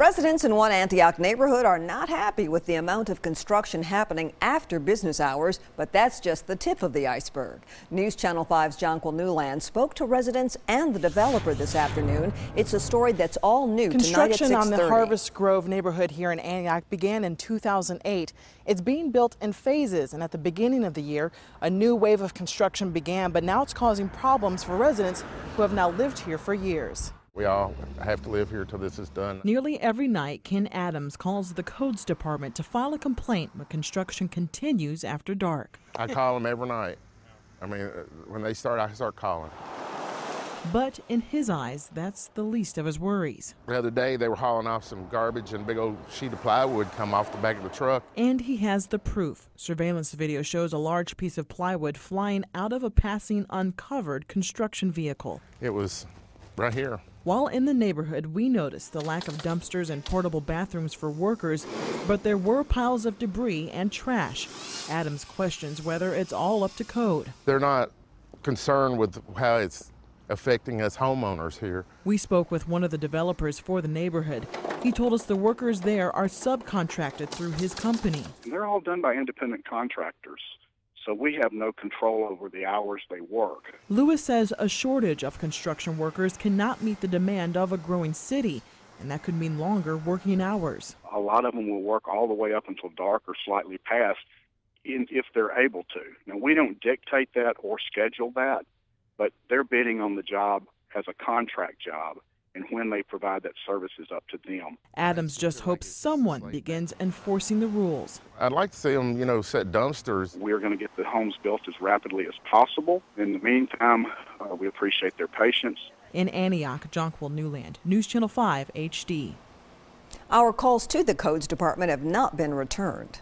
Residents in one Antioch neighborhood are not happy with the amount of construction happening after business hours, but that's just the tip of the iceberg. News Channel 5's Jonquil Newland spoke to residents and the developer this afternoon. It's a story that's all new tonight at 6:30. Construction on the Harvest Grove neighborhood here in Antioch began in 2008. It's being built in phases, and at the beginning of the year, a new wave of construction began, but now it's causing problems for residents who have now lived here for years. We all have to live here till this is done. Nearly every night, Ken Adams calls the codes department to file a complaint when construction continues after dark. I call them every night. I mean, when they start, I start calling. But in his eyes, that's the least of his worries. The other day, they were hauling off some garbage and a big old sheet of plywood come off the back of the truck. And he has the proof. Surveillance video shows a large piece of plywood flying out of a passing uncovered construction vehicle. It was right here. While in the neighborhood, we noticed the lack of dumpsters and portable bathrooms for workers, but there were piles of debris and trash. Adams questions whether it's all up to code. They're not concerned with how it's affecting us homeowners here. We spoke with one of the developers for the neighborhood. He told us the workers there are subcontracted through his company. They're all done by independent contractors, so we have no control over the hours they work. Lewis says a shortage of construction workers cannot meet the demand of a growing city, and that could mean longer working hours. A lot of them will work all the way up until dark or slightly past if they're able to. Now, we don't dictate that or schedule that, but they're bidding on the job as a contract job, and when they provide that service is up to them. Adams just hopes someone begins enforcing the rules. I'd like to see them, set dumpsters. We're going to get the homes built as rapidly as possible. In the meantime, we appreciate their patience. In Antioch, Jonquil Newland, News Channel 5 HD. Our calls to the codes department have not been returned.